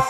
I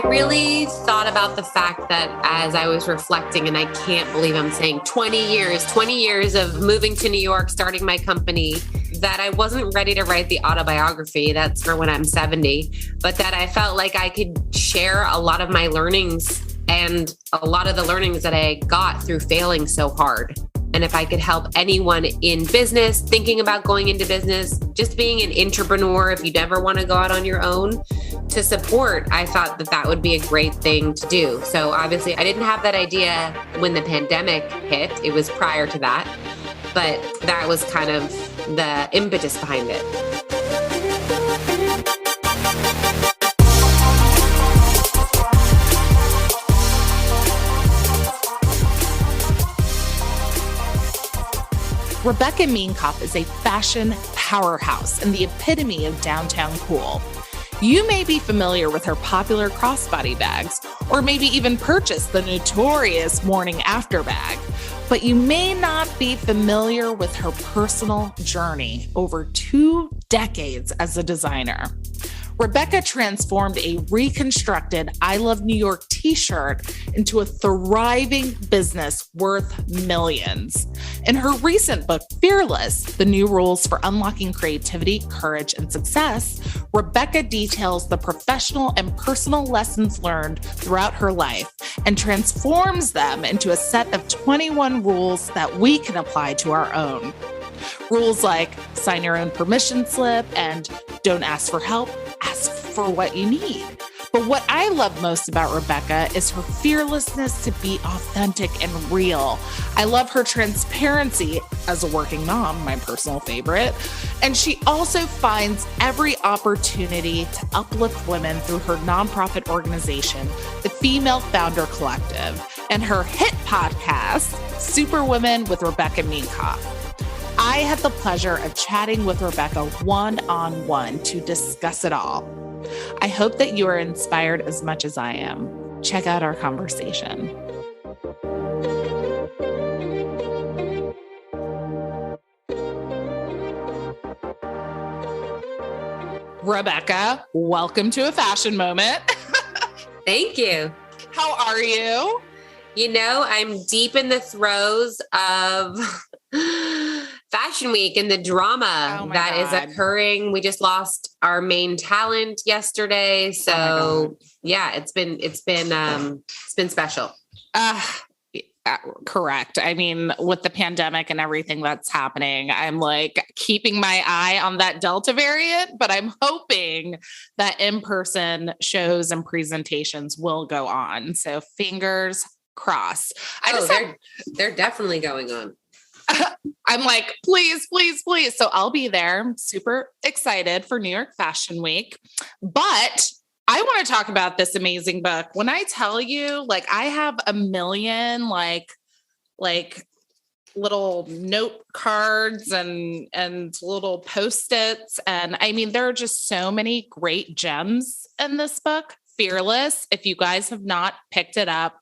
really thought about the fact that as I was reflecting, and I can't believe I'm saying 20 years of moving to New York, starting my company, that I wasn't ready to write the autobiography. That's for when I'm 70, but that I felt like I could share a lot of my learnings and a lot of the learnings that I got through failing so hard. And if I could help anyone in business, thinking about going into business, just being an entrepreneur, if you never want to go out on your own, to support, I thought that that would be a great thing to do. So obviously I didn't have that idea when the pandemic hit. It was prior to that, but that was kind of the impetus behind it. Rebecca Minkoff is a fashion powerhouse and the epitome of downtown cool. You may be familiar with her popular crossbody bags, or maybe even purchased the notorious morning after bag, but you may not be familiar with her personal journey over 2 decades as a designer. Rebecca transformed a reconstructed I Love New York t-shirt into a thriving business worth millions. In her recent book, Fearless, The New Rules for Unlocking Creativity, Courage, and Success, Rebecca details the professional and personal lessons learned throughout her life and transforms them into a set of 21 rules that we can apply to our own. Rules like sign your own permission slip and don't ask for help, ask for what you need. But what I love most about Rebecca is her fearlessness to be authentic and real. I love her transparency as a working mom, my personal favorite. And she also finds every opportunity to uplift women through her nonprofit organization, the Female Founder Collective, and her hit podcast, Superwomen with Rebecca Minkoff. I had the pleasure of chatting with Rebecca one-on-one to discuss it all. I hope that you are inspired as much as I am. Check out our conversation. Rebecca, welcome to A Fashion Moment. Thank you. How are you? You know, I'm deep in the throes of Fashion Week and the drama that is occurring. We just lost our main talent yesterday. So yeah, it's been special. Correct. I mean, with the pandemic and everything that's happening, I'm like keeping my eye on that Delta variant, but I'm hoping that in-person shows and presentations will go on. So fingers crossed. They're definitely going on. I'm like, please, please, please. So I'll be there. Super excited for New York Fashion Week. But I want to talk about this amazing book. When I tell you, like, I have a million, like little note cards and little Post-its. And I mean, there are just so many great gems in this book. Fearless. If you guys have not picked it up,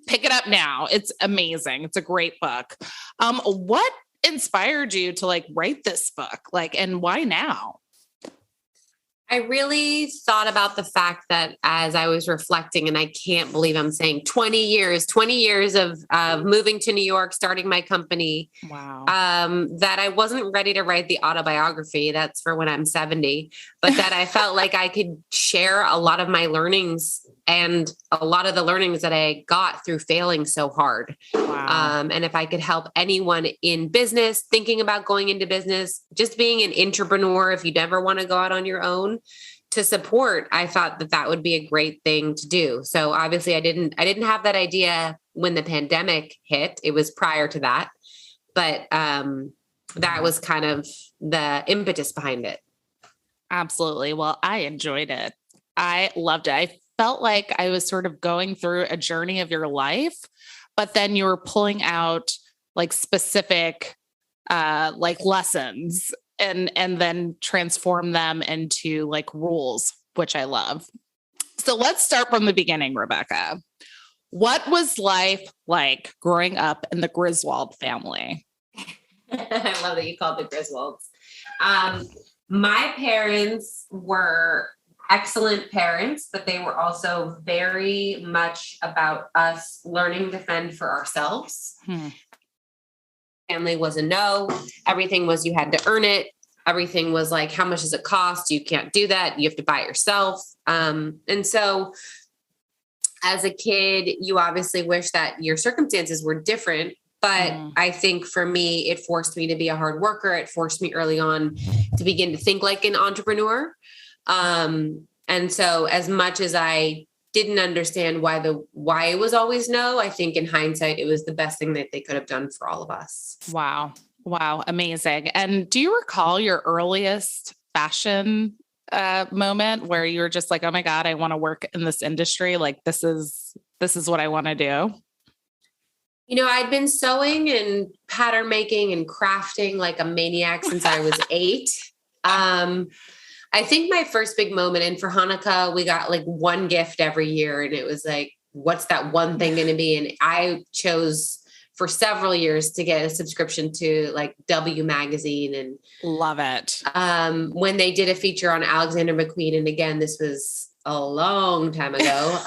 pick it up now. It's amazing. It's a great book. What inspired you to like write this book? Like, and why now? I really thought about the fact that as I was reflecting, and I can't believe I'm saying 20 years of moving to New York, starting my company. Wow. That I wasn't ready to write the autobiography. That's for when I'm 70, but that I felt like I could share a lot of my learnings and a lot of the learnings that I got through failing so hard. Wow. And if I could help anyone in business, thinking about going into business, just being an entrepreneur, if you never want to go out on your own, to support, I thought that that would be a great thing to do. So obviously I didn't have that idea when the pandemic hit. It was prior to that, but that was kind of the impetus behind it. Absolutely. Well, I enjoyed it. I loved it. I felt like I was sort of going through a journey of your life, but then you were pulling out like specific like lessons and then transform them into like rules, which I love. So let's start from the beginning, Rebecca. What was life like growing up in the Griswold family? I love that you called the Griswolds. My parents were excellent parents, but they were also very much about us learning to fend for ourselves. Family was a no. Everything was you had to earn it. Everything was like, how much does it cost? You can't do that. You have to buy it yourself. And so as a kid, you obviously wish that your circumstances were different. But I think for me, it forced me to be a hard worker. It forced me early on to begin to think like an entrepreneur. And so as much as I didn't understand why it was always no, I think in hindsight, it was the best thing that they could have done for all of us. Wow. Wow. Amazing. And do you recall your earliest fashion moment where you were just like, oh my God, I want to work in this industry. Like, this is what I want to do. You know, I'd been sewing and pattern making and crafting like a maniac since I was 8. I think my first big moment, and for Hanukkah, we got like one gift every year. And it was like, what's that one thing going to be? And I chose for several years to get a subscription to like W magazine, and love it. When they did a feature on Alexander McQueen. And again, this was a long time ago.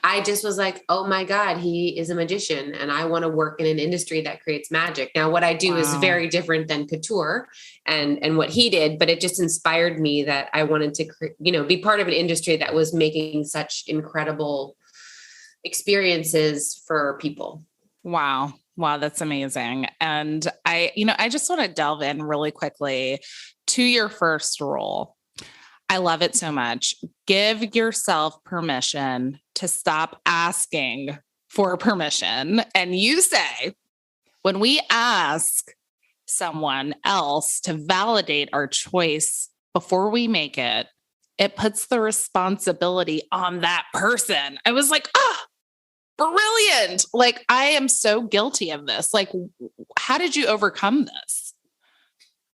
I just was like, oh my God, he is a magician and I want to work in an industry that creates magic. Now, what I do is very different than couture and what he did, but it just inspired me that I wanted to, be part of an industry that was making such incredible experiences for people. Wow. Wow. That's amazing. And I just want to delve in really quickly to your first rule. I love it so much. Give yourself permission to stop asking for permission. And you say, when we ask someone else to validate our choice before we make it, it puts the responsibility on that person. I was like, brilliant. Like, I am so guilty of this. Like, how did you overcome this?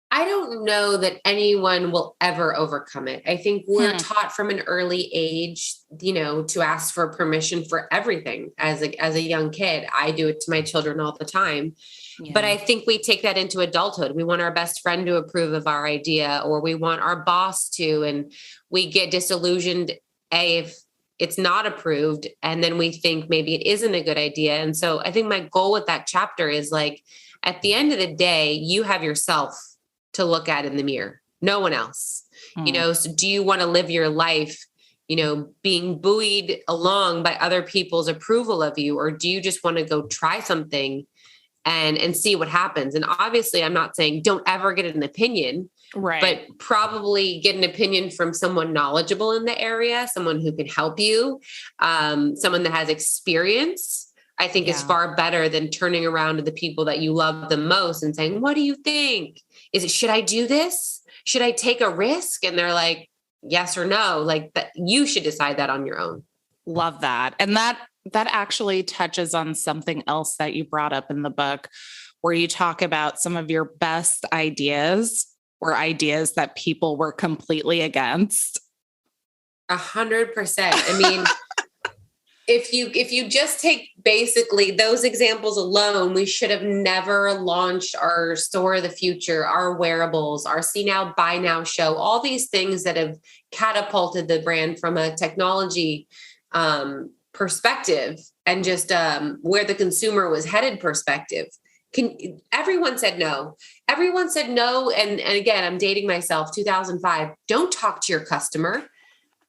I don't know that anyone will ever overcome it. I think we're taught from an early age, to ask for permission for everything as a young kid. I do it to my children all the time. Yeah. But I think we take that into adulthood. We want our best friend to approve of our idea, or we want our boss to, and we get disillusioned if it's not approved. And then we think maybe it isn't a good idea. And so I think my goal with that chapter is like, at the end of the day, you have yourself to look at in the mirror, no one else, so do you want to live your life, being buoyed along by other people's approval of you? Or do you just want to go try something and see what happens? And obviously I'm not saying don't ever get an opinion, right? But probably get an opinion from someone knowledgeable in the area, someone who can help you, someone that has experience. I think is far better than turning around to the people that you love the most and saying, what do you think? Should I do this? Should I take a risk? And they're like, yes or no, like that. You should decide that on your own. Love that. And that actually touches on something else that you brought up in the book, where you talk about some of your best ideas or ideas that people were completely against. 100%. I mean, If you just take basically those examples alone, we should have never launched our store of the future, our wearables, our see now, buy now show, all these things that have catapulted the brand from a technology perspective and just where the consumer was headed perspective. Everyone said no. Everyone said no. And again, I'm dating myself, 2005. Don't talk to your customer.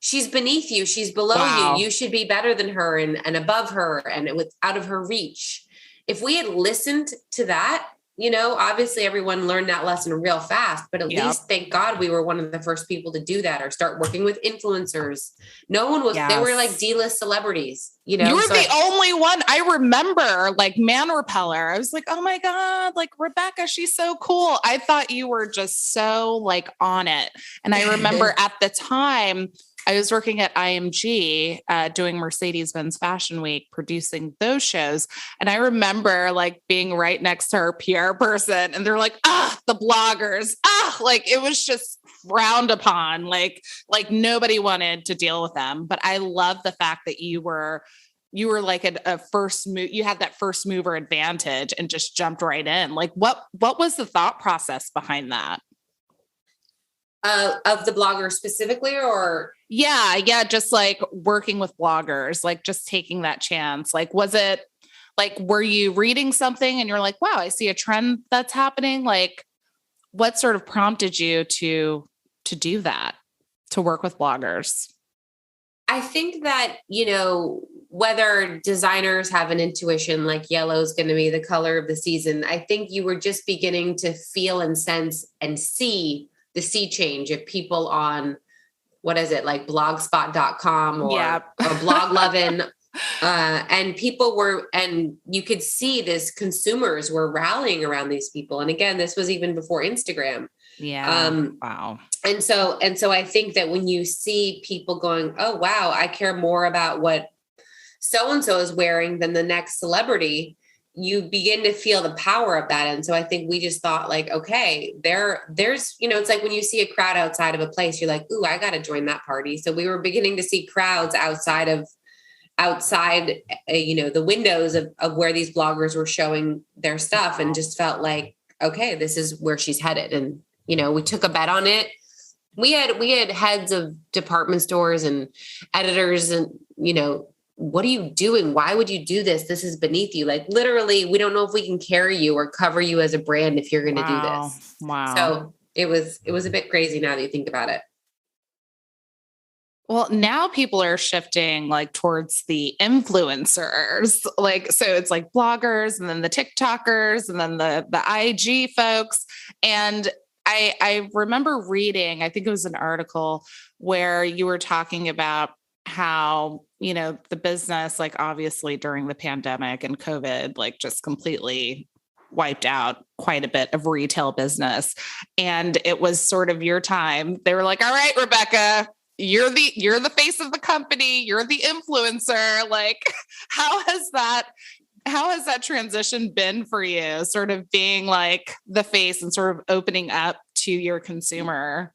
She's beneath you. She's below you. You should be better than her and above her and out of her reach. If we had listened to that, obviously everyone learned that lesson real fast, but at least thank God we were one of the first people to do that or start working with influencers. No one was, they were like D-list celebrities, You were the only one. I remember like Man Repeller. I was like, oh my God, like Rebecca, she's so cool. I thought you were just so like on it. And I remember at the time, I was working at IMG, doing Mercedes-Benz Fashion Week, producing those shows. And I remember like being right next to our PR person and they're like, the bloggers, like it was just frowned upon. Like nobody wanted to deal with them. But I love the fact that you were like a first move. You had that first mover advantage and just jumped right in. Like what was the thought process behind that? Of the blogger specifically, or? Yeah. Just like working with bloggers, like just taking that chance. Like, was it like, were you reading something and you're like, wow, I see a trend that's happening? Like, what sort of prompted you to do that, to work with bloggers? I think that, whether designers have an intuition like yellow is going to be the color of the season, I think you were just beginning to feel and sense and see the sea change of people on, what is it, like blogspot.com or Bloglovin'. And people were, and you could see this, consumers were rallying around these people. And again, this was even before Instagram. Yeah. Wow. And so I think that when you see people going, oh, wow, I care more about what so-and-so is wearing than the next celebrity, you begin to feel the power of that. And so I think we just thought like, okay, there's, it's like when you see a crowd outside of a place, you're like, ooh, I got to join that party. So we were beginning to see crowds outside, the windows of where these bloggers were showing their stuff, and just felt like, okay, this is where she's headed. And, we took a bet on it. We had heads of department stores and editors and, what are you doing? Why would you do this? This is beneath you. Like literally, we don't know if we can carry you or cover you as a brand if you're going to do this. Wow. So it was a bit crazy now that you think about it. Well, now people are shifting like towards the influencers. Like, so it's like bloggers and then the TikTokers and then the IG folks. And I remember reading, I think it was an article where you were talking about how, the business, like obviously during the pandemic and COVID, like just completely wiped out quite a bit of retail business. And it was sort of your time. They were like, all right, Rebecca, you're the face of the company. You're the influencer. Like, how has that transition been for you? Sort of being like the face and sort of opening up to your consumer.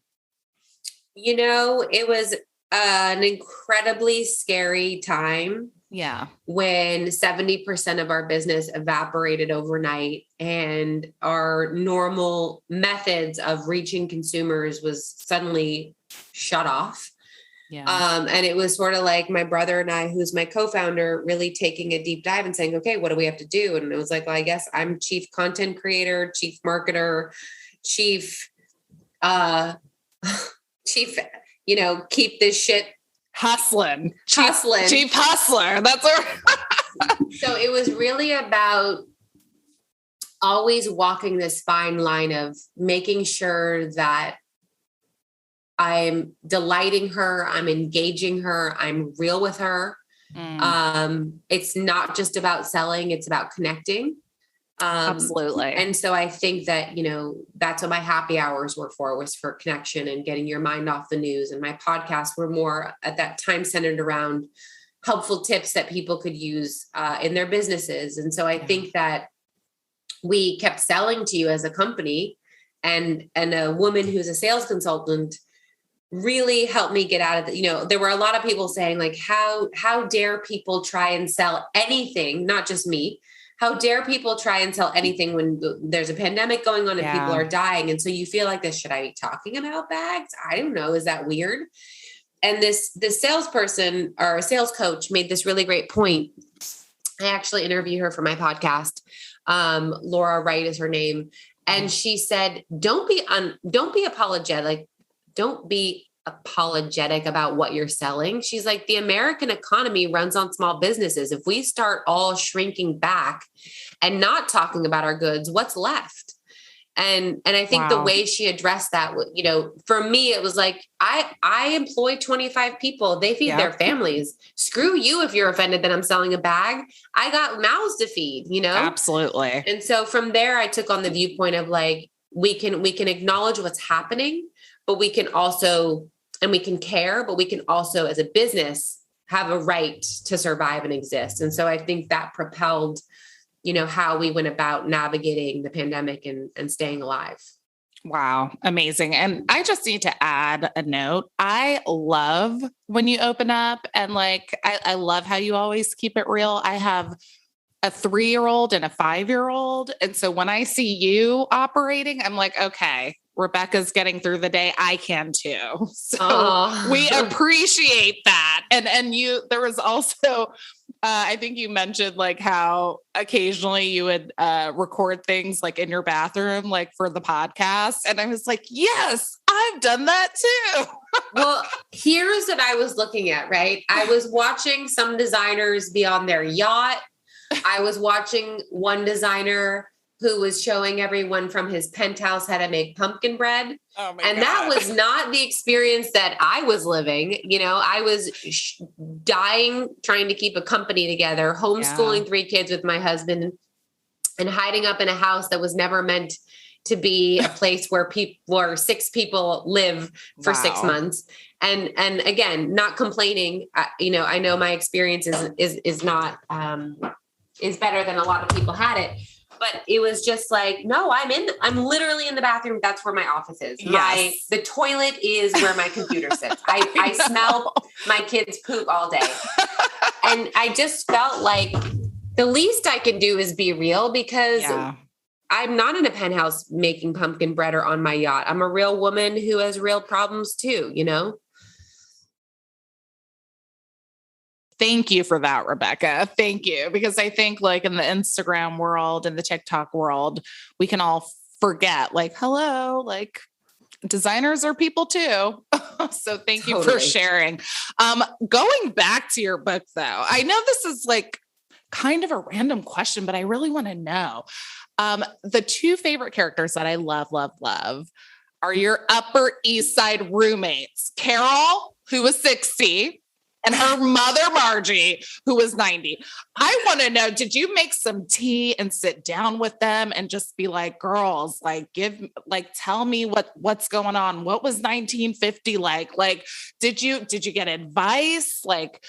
It was an incredibly scary time. Yeah. When 70% of our business evaporated overnight and our normal methods of reaching consumers was suddenly shut off. Yeah. And it was sort of like my brother and I, who's my co-founder, really taking a deep dive and saying, okay, what do we have to do? And it was like, well, I guess I'm chief content creator, chief marketer, chief, keep this shit hustling. Chief hustler. That's our So it was really about always walking this fine line of making sure that I'm delighting her, I'm engaging her, I'm real with her. It's not just about selling, it's about connecting. Absolutely. And so I think that, that's what my happy hours were for, was for connection and getting your mind off the news. And my podcasts were more at that time centered around helpful tips that people could use in their businesses. And so I think that we kept selling to you as a company, and a woman who's a sales consultant really helped me get out of the, there were a lot of people saying like, how dare people try and sell anything, not just me. How dare people try and sell anything when there's a pandemic going on and people are dying? And so you feel like this, should I be talking about bags? I don't know. Is that weird? And this salesperson or a sales coach made this really great point. I actually interviewed her for my podcast. Laura Wright is her name. And she said, don't be apologetic. Don't be apologetic about what you're selling. She's like, the American economy runs on small businesses. If we start all shrinking back and not talking about our goods, what's left? And I think the way she addressed that, for me, it was like, I employ 25 people. They feed their families. Screw you if you're offended that I'm selling a bag. I got mouths to feed, Absolutely. And so from there, I took on the viewpoint of like, we can acknowledge what's happening, but we can also, and we can care, but we can also as a business have a right to survive and exist. And so I think that propelled, how we went about navigating the pandemic and staying alive. Wow. Amazing. And I just need to add a note. I love when you open up and like, I love how you always keep it real. I have a 3-year-old and a 5-year-old. And so when I see you operating, I'm like, okay, Rebecca's getting through the day, I can too. So we appreciate that. And there was also, I think you mentioned like how occasionally you would record things like in your bathroom, like for the podcast. And I was like, yes, I've done that too. Well, here's what I was looking at, right? I was watching some designers be on their yacht. I was watching one designer who was showing everyone from his penthouse how to make pumpkin bread. Oh my and God. That was not the experience that I was living. You know, I was dying, trying to keep a company together, homeschooling 3 kids with my husband, and hiding up in a house that was never meant to be a place where 6 people live for 6 months. And again, not complaining. I know my experience is not, is better than a lot of people had it. But it was just like, no, I'm literally in the bathroom. That's where my office is. Yes. The toilet is where my computer sits. I smell my kids' poop all day. And I just felt like the least I can do is be real, because I'm not in a penthouse making pumpkin bread or on my yacht. I'm a real woman who has real problems too, you know? Thank you for that, Rebecca. Thank you. Because I think like in the Instagram world and the TikTok world, we can all forget like, hello, like designers are people too. So thank you for sharing. Going back to your book though, I know this is like kind of a random question, but I really want to know. The 2 favorite characters that I love are your Upper East Side roommates, Carol, who was 60, and her mother, Margie, who was 90. I want to know, did you make some tea and sit down with them and just be like, girls, tell me what's going on? What was 1950 like? Like, did you get advice? Like,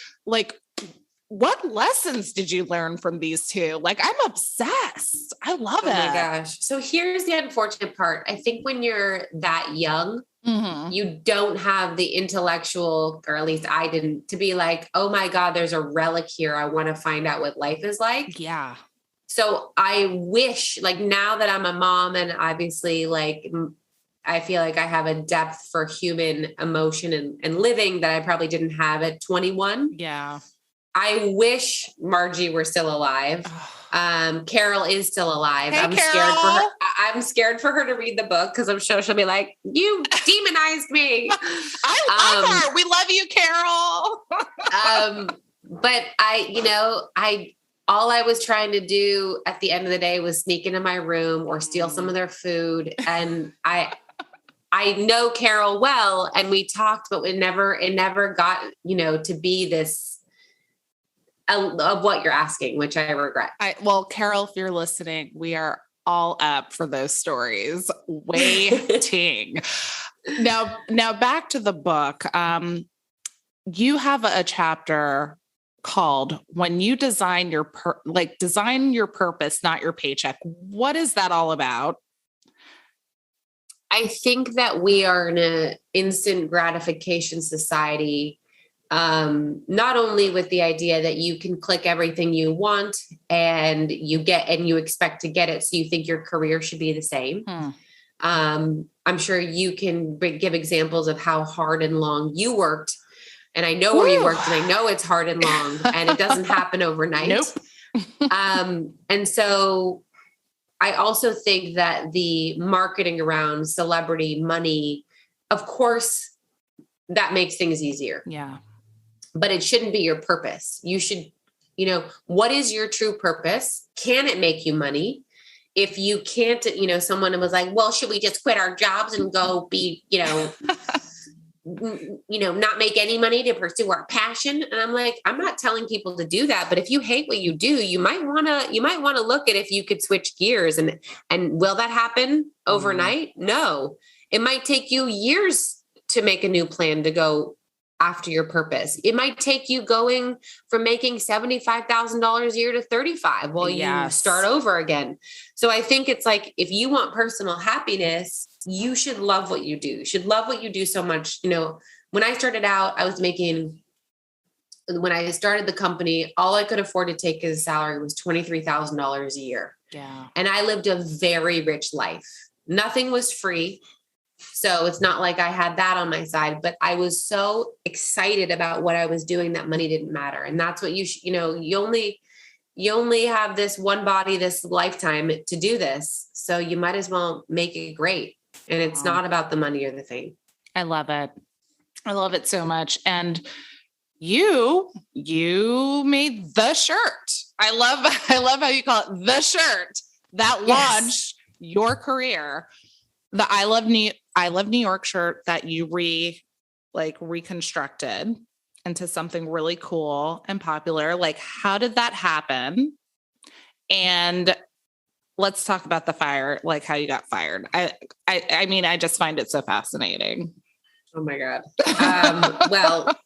what lessons did you learn from these 2? Like, I'm obsessed. I love it. Oh my gosh. So here's the unfortunate part. I think when you're that young, you don't have the intellectual, or at least I didn't, to be like, oh my God, there's a relic here. I want to find out what life is like. Yeah. So I wish, like, now that I'm a mom and obviously like, I feel like I have a depth for human emotion and living that I probably didn't have at 21. Yeah. I wish Margie were still alive. Carol is still alive. Hey, I'm Carol. scared for her. I'm scared for her to read the book, because I'm sure she'll be like, you demonized me. I love her. We love you, Carol. But all I was trying to do at the end of the day was sneak into my room or steal some of their food. And I know Carol well, and we talked, but it never got, to be this of what you're asking, which I regret. Well, Carol, if you're listening, we are all up for those stories. Waiting. Now back to the book. You have a chapter called "When You Design Your Design Your Purpose, Not Your Paycheck." What is that all about? I think that we are in an instant gratification society. Not only with the idea that you can click everything you want and you expect to get it. So you think your career should be the same. I'm sure you can give examples of how hard and long you worked, and I know where you worked, and I know it's hard and long, and it doesn't happen overnight. Nope. And so I also think that the marketing around celebrity money, of course, that makes things easier. Yeah. But it shouldn't be your purpose. You should, what is your true purpose? Can it make you money? If you can't, someone was like, well, should we just quit our jobs and go be, not make any money to pursue our passion? And I'm like, I'm not telling people to do that, but if you hate what you do, you might want to look at if you could switch gears, and will that happen overnight? No, it might take you years to make a new plan to go after your purpose. It might take you going from making $75,000 a year to 35 while you start over again. So I think it's like, if you want personal happiness, you should love what you do. You should love what you do so much. When I started out, when I started the company, all I could afford to take as a salary was $23,000 a year. Yeah. And I lived a very rich life. Nothing was free. So it's not like I had that on my side, but I was so excited about what I was doing that money didn't matter. And that's what you only have this one body, this lifetime to do this. So you might as well make it great. And it's not about the money or the fame. I love it. I love it so much. And you made the shirt. I love how you call it the shirt that launched your career. The I love New York shirt that you reconstructed into something really cool and popular. Like, how did that happen? And let's talk about the fire, like how you got fired. I mean, I just find it so fascinating. Oh my God. Well,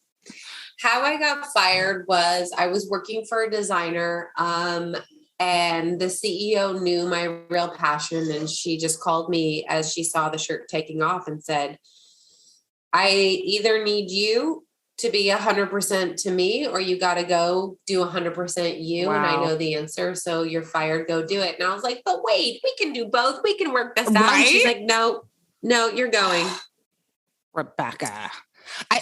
how I got fired was I was working for a designer, and the CEO knew my real passion, and she just called me as she saw the shirt taking off and said, I either need you to be 100% to me, or you got to go do 100% you. Wow. And I know the answer. So you're fired, go do it. And I was like, but wait, we can do both. We can work this out. Right? And she's like, no, you're going. Rebecca.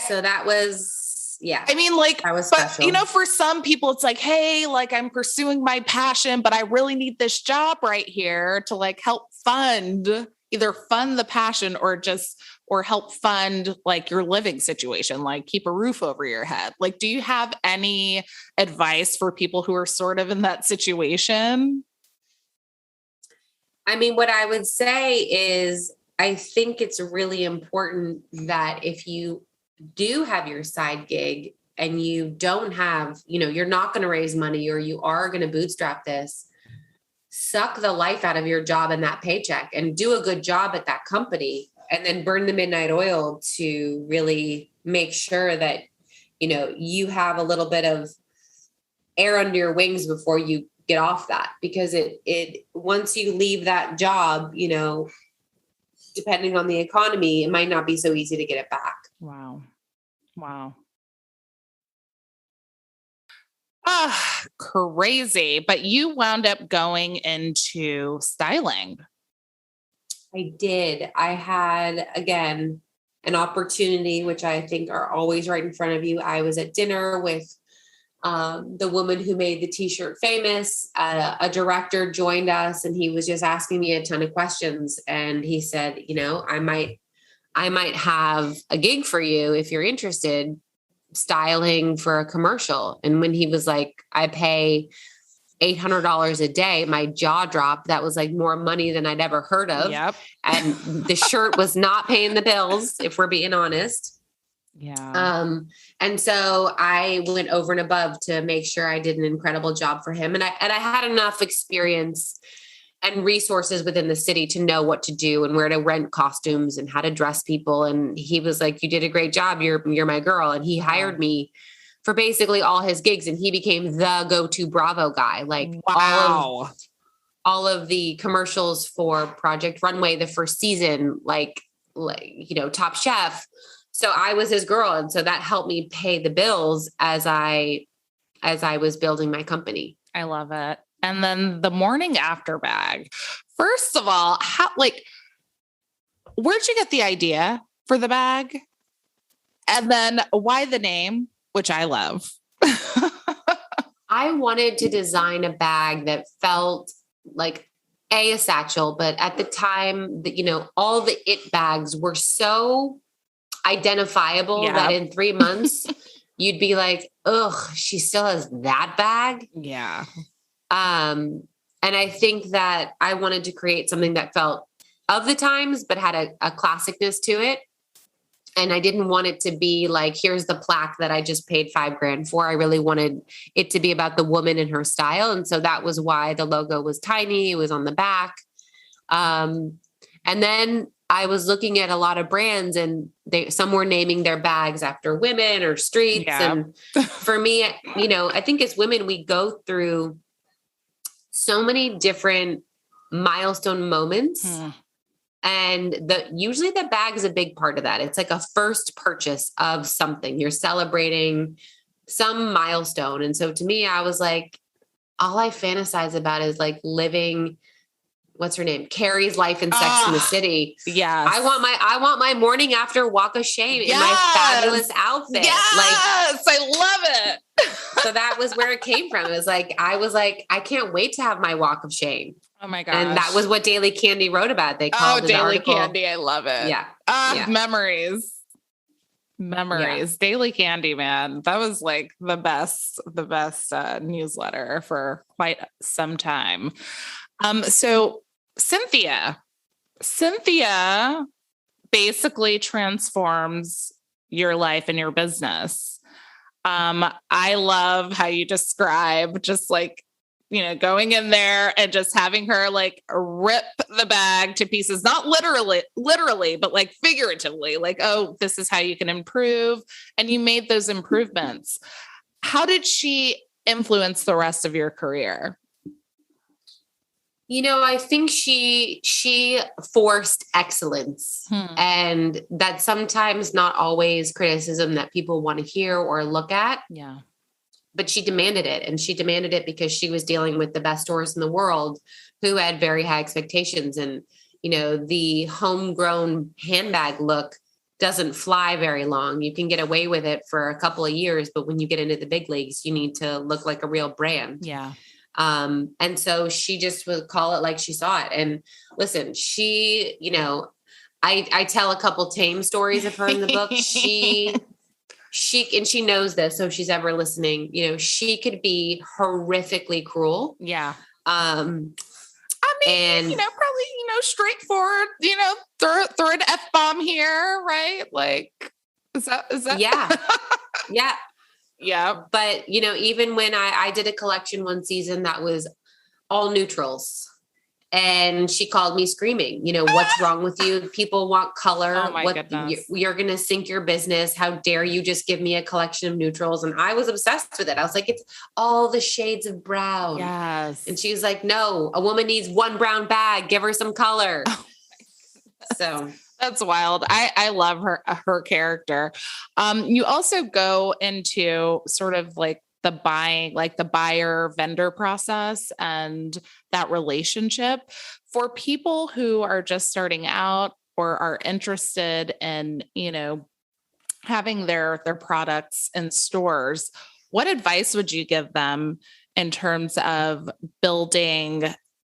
So that was, yeah. I mean, like, that was special. But, for some people it's like, hey, like I'm pursuing my passion, but I really need this job right here to like help either fund the passion or help fund like your living situation, like keep a roof over your head. Like, do you have any advice for people who are sort of in that situation? I mean, what I would say is, I think it's really important that if you do have your side gig and you don't have, you're not going to raise money, or you are going to bootstrap this, suck the life out of your job and that paycheck and do a good job at that company, and then burn the midnight oil to really make sure that, you have a little bit of air under your wings before you get off that, because it once you leave that job, depending on the economy, it might not be so easy to get it back. Wow. Crazy. But you wound up going into styling. I did. I had, again, an opportunity, which I think are always right in front of you. I was at dinner with the woman who made the t-shirt famous. A director joined us, and he was just asking me a ton of questions. And he said, I might have a gig for you if you're interested, styling for a commercial. And when he was like, I pay $800 a day, my jaw dropped. That was like more money than I'd ever heard of. Yep. And the shirt was not paying the bills, if we're being honest. Yeah. And so I went over and above to make sure I did an incredible job for him. And I had enough experience and resources within the city to know what to do and where to rent costumes and how to dress people. And he was like, you did a great job. You're my girl. And he hired me for basically all his gigs. And he became the go-to Bravo guy. Like, wow. All of the commercials for Project Runway, the first season, like, Top Chef. So I was his girl. And so that helped me pay the bills as I was building my company. I love it. And then the morning after bag. First of all, where'd you get the idea for the bag? And then why the name, which I love? I wanted to design a bag that felt like a satchel, but at the time that, all the it bags were so identifiable that in 3 months you'd be like, ugh, she still has that bag. Yeah. And I think that I wanted to create something that felt of the times, but had a classicness to it. And I didn't want it to be like, here's the plaque that I just paid $5,000 for. I really wanted it to be about the woman and her style. And so that was why the logo was tiny. It was on the back. And then I was looking at a lot of brands, and some were naming their bags after women or streets. Yeah. And for me, I think as women, we go through so many different milestone moments. And usually the bag is a big part of that. It's like a first purchase of something. You're celebrating some milestone. And so to me, I was like, all I fantasize about is like living what's her name? Carrie's life in Sex in the City. Yes. I want my morning after walk of shame in my fabulous outfit. Yes. I love it. So that was where it came from. It was like, I can't wait to have my walk of shame. Oh my gosh. And that was what Daily Candy wrote about. They called it Daily Candy. I love it. Yeah. Memories. Yeah. Daily Candy, man. That was like the best newsletter for quite some time. So Cynthia basically transforms your life and your business. I love how you describe just like, going in there and just having her like rip the bag to pieces, not literally, but like figuratively, like, oh, this is how you can improve. And you made those improvements. How did she influence the rest of your career? I think she forced excellence, and that's sometimes not always criticism that people want to hear or look at. Yeah. But she demanded it, and she demanded it because she was dealing with the best stores in the world who had very high expectations. And, the homegrown handbag look doesn't fly very long. You can get away with it for a couple of years, but when you get into the big leagues, you need to look like a real brand. Yeah. And so she just would call it like she saw it. And listen, she, I tell a couple tame stories of her in the book. And she knows this. So if she's ever listening, she could be horrifically cruel. Yeah. And probably, straightforward, throw an F-bomb here, right? Like, is that? Yeah. Yeah. Yeah. But, even when I did a collection one season that was all neutrals, and she called me screaming, what's wrong with you? People want color. Oh my goodness. You're going to sink your business. How dare you just give me a collection of neutrals? And I was obsessed with it. I was like, it's all the shades of brown. Yes. And she was like, no, a woman needs one brown bag. Give her some color. Oh so that's wild. I love her character. You also go into sort of like the buying, like the buyer vendor process and that relationship for people who are just starting out or are interested in, having their products in stores. What advice would you give them in terms of building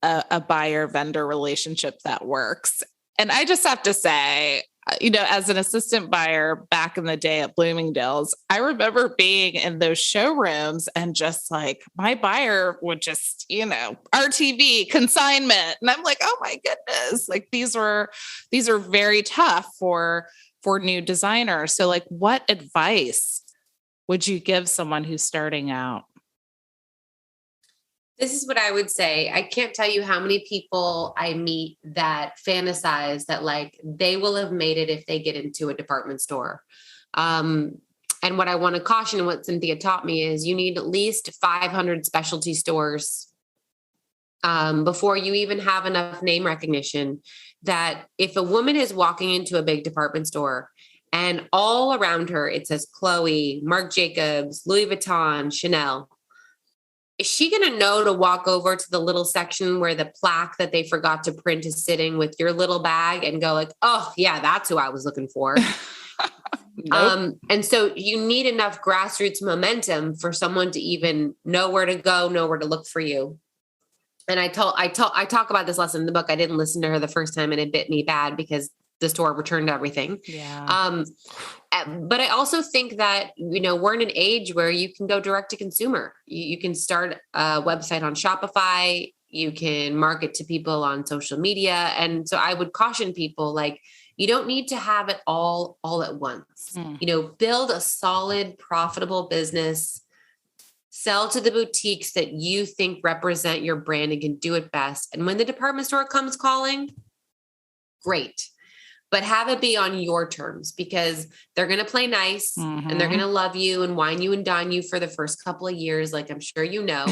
a buyer vendor relationship that works? And I just have to say, as an assistant buyer back in the day at Bloomingdale's, I remember being in those showrooms and just like my buyer would just, RTV consignment. And I'm like, oh my goodness, like these are very tough for new designers. So like, what advice would you give someone who's starting out? This is what I would say. I can't tell you how many people I meet that fantasize that like they will have made it if they get into a department store. And what I want to caution and what Cynthia taught me is you need at least 500 specialty stores before you even have enough name recognition that if a woman is walking into a big department store and all around her, it says Chloe, Marc Jacobs, Louis Vuitton, Chanel, is she going to know to walk over to the little section where the plaque that they forgot to print is sitting with your little bag and go like, oh yeah, that's who I was looking for. Nope. And so you need enough grassroots momentum for someone to even know where to go, know where to look for you. And I talk about this lesson in the book. I didn't listen to her the first time and it bit me bad because the store returned everything. Yeah. But I also think that, we're in an age where you can go direct to consumer. You can start a website on Shopify. You can market to people on social media. And so I would caution people, like, you don't need to have it all at once. Build a solid, profitable business, sell to the boutiques that you think represent your brand and can do it best. And when the department store comes calling, great. But have it be on your terms because they're going to play nice and they're going to love you and wine you and dine you for the first couple of years. Like I'm sure you know,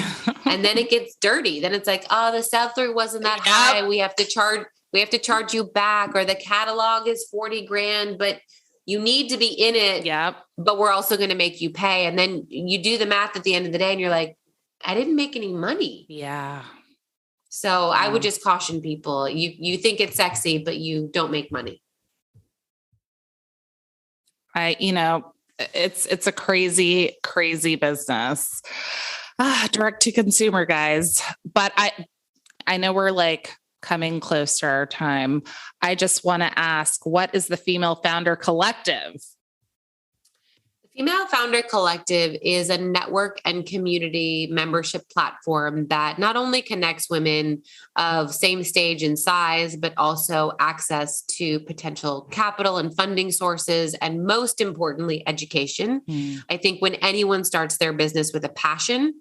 and then it gets dirty. Then it's like, oh, the sell-through wasn't that high. We have to charge you back, or the catalog is 40 grand, but you need to be in it. Yep. But we're also going to make you pay. And then you do the math at the end of the day and you're like, I didn't make any money. Yeah. So I would just caution people, you think it's sexy, but you don't make money. It's a crazy, crazy business. Direct to consumer, guys. But I know we're like coming close to our time. I just want to ask, what is the Female Founder Collective? Female Founder Collective is a network and community membership platform that not only connects women of same stage and size, but also access to potential capital and funding sources, and most importantly, education. I think when anyone starts their business with a passion,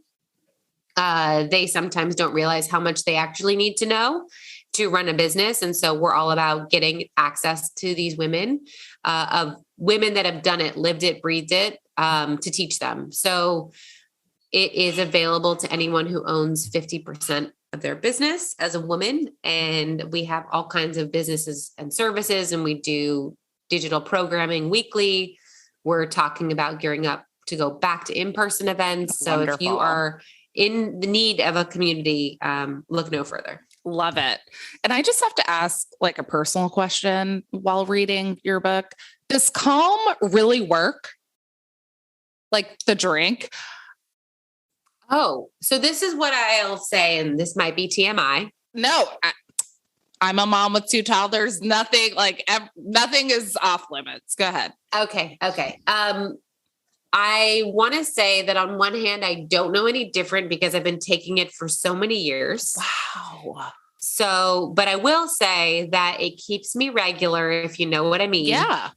they sometimes don't realize how much they actually need to know to run a business. And so we're all about getting access to these women, of women that have done it, lived it, breathed it, to teach them. So it is available to anyone who owns 50% of their business as a woman. And we have all kinds of businesses and services, and we do digital programming weekly. We're talking about gearing up to go back to in-person events. So if you are in the need of a community, look no further. Love it. And I just have to ask like a personal question while reading your book. Does Calm really work? Like the drink? Oh, so this is what I'll say, and this might be TMI. No, I'm a mom with 2 toddlers. Nothing is off limits. Go ahead. Okay. I want to say that on one hand, I don't know any different because I've been taking it for so many years. Wow. So, but I will say that it keeps me regular, if you know what I mean. Yeah.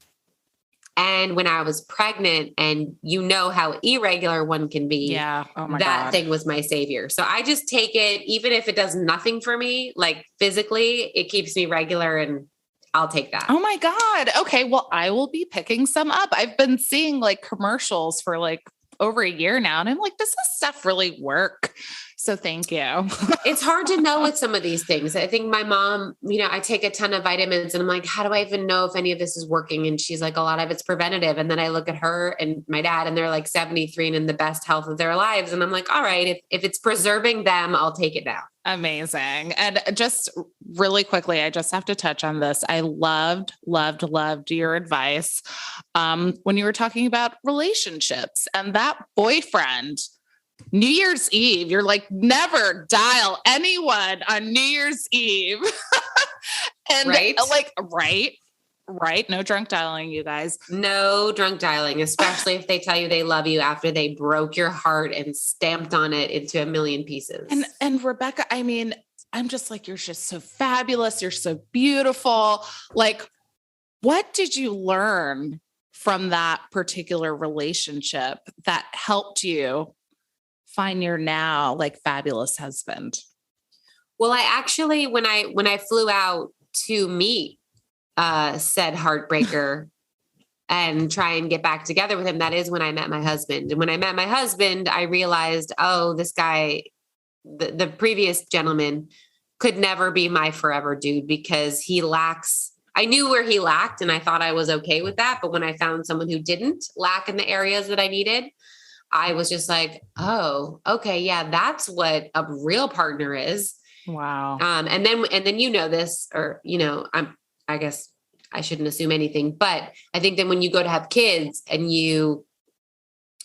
And when I was pregnant, and you know how irregular one can be. Yeah. Oh my that God. thing was my savior. So I just take it, even if it does nothing for me, like physically, it keeps me regular, and I'll take that. Oh my God. Okay. Well, I will be picking some up. I've been seeing like commercials for like over a year now, and I'm like, does this stuff really work? So thank you. It's hard to know with some of these things. I think my mom, I take a ton of vitamins, and I'm like, how do I even know if any of this is working? And she's like, a lot of it's preventative. And then I look at her and my dad, and they're like 73 and in the best health of their lives. And I'm like, all right, if it's preserving them, I'll take it now. Amazing. And just really quickly, I just have to touch on this. I loved your advice when you were talking about relationships and that boyfriend. New Year's Eve, you're like, never dial anyone on New Year's Eve. And right. No drunk dialing, you guys. No drunk dialing, especially if they tell you they love you after they broke your heart and stamped on it into a million pieces. And Rebecca, I mean, I'm just like, you're just so fabulous. You're so beautiful. Like, what did you learn from that particular relationship that helped you find your now like fabulous husband? Well, I actually, when I flew out to meet said heartbreaker and try and get back together with him, that is when I met my husband. And when I met my husband, I realized, oh, this guy, the previous gentleman, could never be my forever dude, because I knew where he lacked, and I thought I was okay with that. But when I found someone who didn't lack in the areas that I needed, I was just like, oh, okay, yeah, that's what a real partner is. Wow. And then you know this, or I guess I shouldn't assume anything, but I think that when you go to have kids and you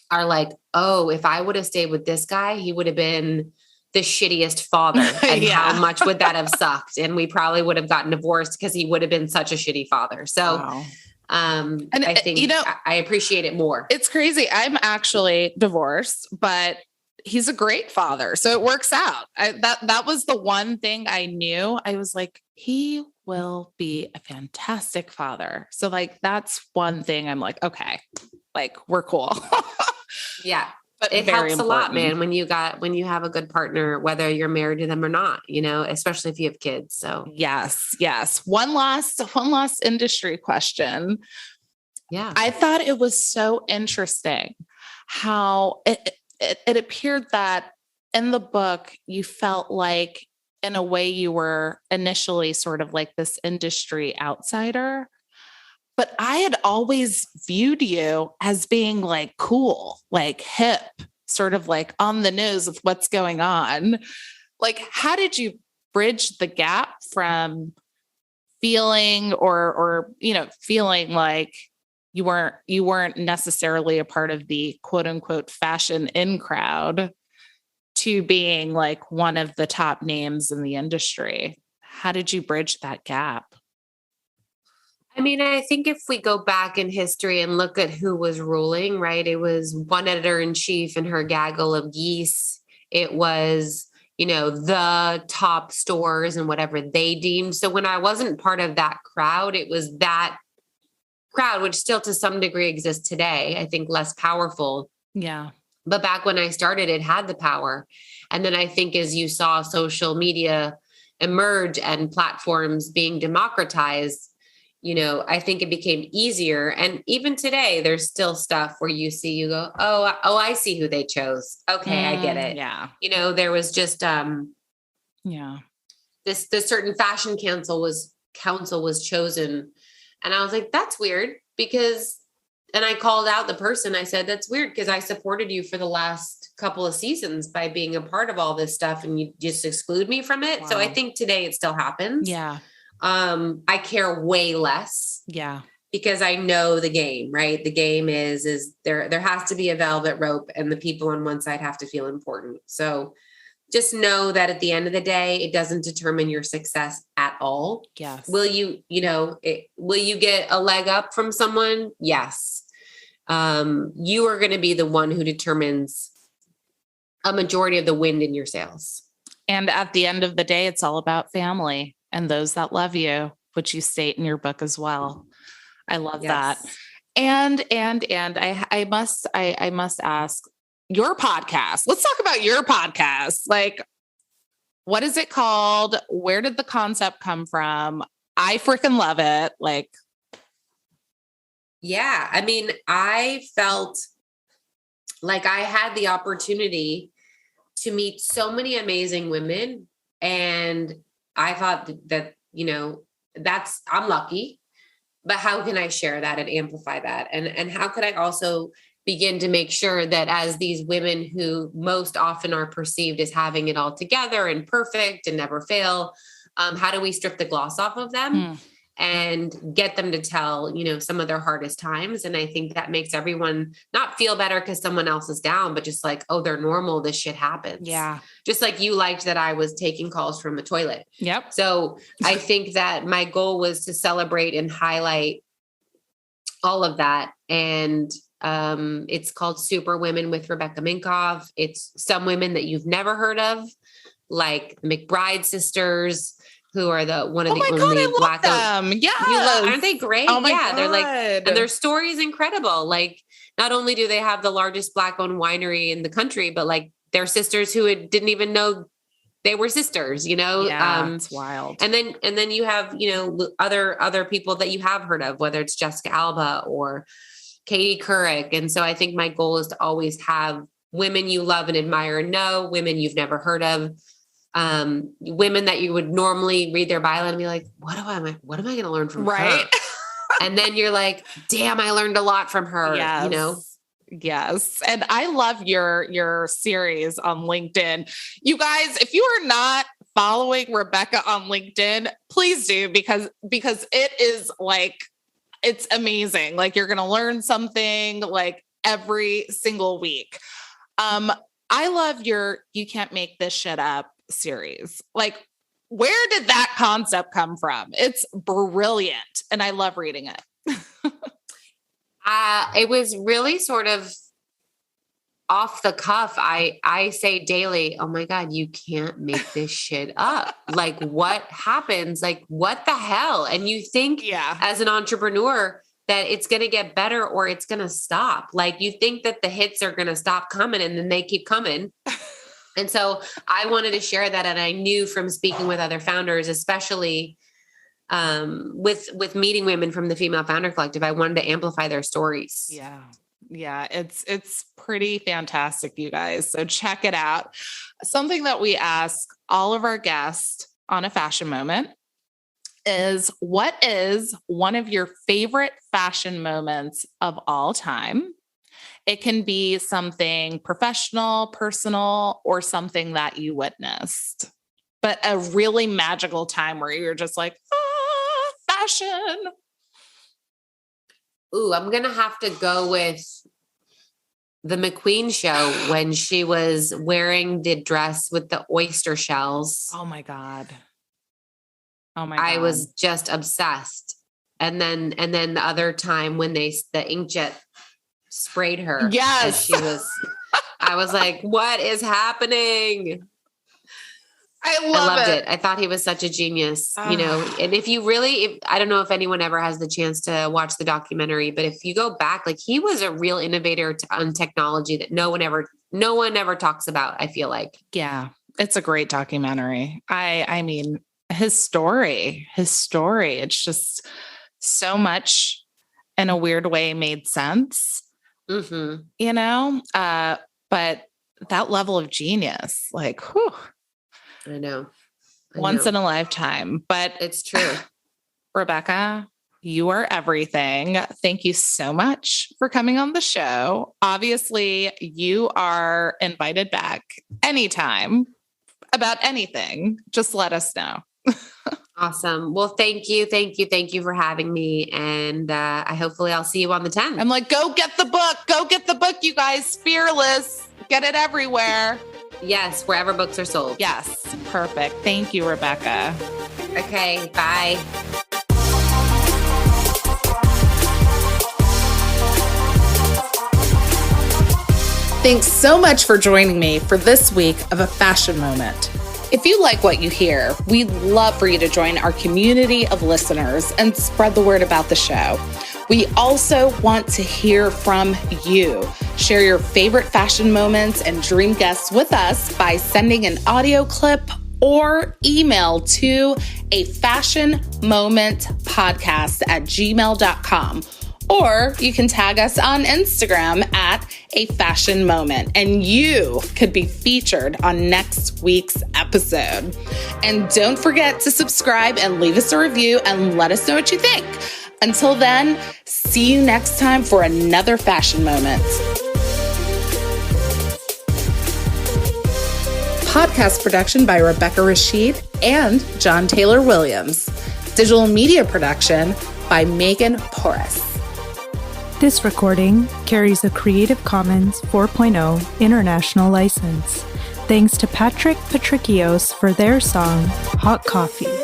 are like, oh, if I would have stayed with this guy, he would have been the shittiest father, and Yeah. how much would that have sucked? And we probably would have gotten divorced because he would have been such a shitty father. So. Wow. And I think I appreciate it more. It's crazy. I'm actually divorced, but he's a great father. So it works out. That was the one thing I knew. I was like, he will be a fantastic father. So like, that's one thing I'm like, okay, like we're cool. Yeah. But it helps a lot, man, when you have a good partner, whether you're married to them or not, especially if you have kids. So yes. One last industry question. Yeah. I thought it was so interesting how it appeared that in the book, you felt like in a way you were initially sort of like this industry outsider. But I had always viewed you as being like cool, like hip, sort of like on the nose with what's going on. Like, how did you bridge the gap from feeling or feeling like you weren't necessarily a part of the quote unquote fashion in crowd to being like one of the top names in the industry? How did you bridge that gap? I mean, I think if we go back in history and look at who was ruling, right? It was one editor-in-chief and her gaggle of geese. It was, the top stores and whatever they deemed. So when I wasn't part of that crowd, it was that crowd, which still to some degree exists today, I think less powerful. Yeah. But back when I started, it had the power. And then I think as you saw social media emerge and platforms being democratized, I think it became easier. And even today, there's still stuff where you go, oh, I see who they chose. Okay, I get it. Yeah. There was just this certain fashion council was chosen. And I was like, that's weird and I called out the person. I said, that's weird because I supported you for the last couple of seasons by being a part of all this stuff and you just exclude me from it. Wow. So I think today it still happens. Yeah. I care way less. Yeah. Because I know the game, right? The game is there has to be a velvet rope and the people on one side have to feel important. So just know that at the end of the day, it doesn't determine your success at all. Yes. Will you get a leg up from someone? Yes. You are going to be the one who determines a majority of the wind in your sails. And at the end of the day, it's all about family and those that love you, which you state in your book as well. I love that. And I must ask, your podcast. Let's talk about your podcast. Like, what is it called? Where did the concept come from? I freaking love it. Like, yeah, I mean, I felt like I had the opportunity to meet so many amazing women. And I thought that, I'm lucky, but how can I share that and amplify that? And how could I also begin to make sure that as these women who most often are perceived as having it all together and perfect and never fail, how do we strip the gloss off of them and get them to tell, some of their hardest times? And I think that makes everyone not feel better because someone else is down, but just like, oh, they're normal. This shit happens. Yeah. Just like you liked that I was taking calls from a toilet. Yep. So I think that my goal was to celebrate and highlight all of that. And it's called Superwomen with Rebecca Minkoff. It's some women that you've never heard of, like the McBride sisters, who are one of the only Black them. Yeah. Aren't they great? Oh my God. They're like, and their story is incredible. Like, not only do they have the largest Black-owned winery in the country, but like they're sisters who didn't even know they were sisters, Yeah, it's wild. And then you have, other people that you have heard of, whether it's Jessica Alba or Katie Couric. And so I think my goal is to always have women you love and admire and know, women you've never heard of, women that you would normally read their bio and be like, what am I going to learn from her? And then you're like, damn, I learned a lot from her, Yes. And I love your series on LinkedIn. You guys, if you are not following Rebecca on LinkedIn, please do, because it is like, it's amazing. Like, you're going to learn something like every single week. I love your You Can't Make This Shit Up series. Like, where did that concept come from? It's brilliant. And I love reading it. It was really sort of off the cuff. I say daily, oh my God, you can't make this shit up. Like, what happens? Like, what the hell? And you think as an entrepreneur that it's going to get better or it's going to stop. Like, you think that the hits are going to stop coming and then they keep coming. And so I wanted to share that. And I knew from speaking with other founders, especially with meeting women from the Female Founder Collective, I wanted to amplify their stories. Yeah. Yeah. It's pretty fantastic, you guys. So check it out. Something that we ask all of our guests on a fashion moment is, what is one of your favorite fashion moments of all time? It can be something professional, personal, or something that you witnessed. but a really magical time where you're just like, fashion. Ooh, I'm going to have to go with the McQueen show when she was wearing the dress with the oyster shells. Oh my God. I was just obsessed. And then the other time when the inkjet sprayed her. Yes. I was like, what is happening? I loved it. I thought he was such a genius, and I don't know if anyone ever has the chance to watch the documentary, but if you go back, like he was a real innovator on technology that no one ever talks about. I feel like. Yeah, it's a great documentary. I mean, his story, it's just so much in a weird way made sense, but that level of genius, like, whew. I know. Once in a lifetime, but it's true. Rebecca, you are everything. Thank you so much for coming on the show. Obviously, you are invited back anytime about anything. Just let us know. Awesome. Well, thank you for having me. And hopefully I'll see you on the 10th. I'm like, go get the book, you guys. Fearless. Get it everywhere. Yes, wherever books are sold. Yes, perfect. Thank you, Rebecca. Okay, bye. Thanks so much for joining me for this week of A Fashion Moment. If you like what you hear, we'd love for you to join our community of listeners and spread the word about the show. We also want to hear from you. Share your favorite fashion moments and dream guests with us by sending an audio clip or email to afashionmomentpodcast@gmail.com. Or you can tag us on Instagram @afashionmoment, and you could be featured on next week's episode. And don't forget to subscribe and leave us a review and let us know what you think. Until then, see you next time for another fashion moment. Podcast production by Rebecca Rashid and John Taylor Williams. Digital media production by Megan Porras. This recording carries a Creative Commons 4.0 international license. Thanks to Patrick Patricios for their song, Hot Coffee.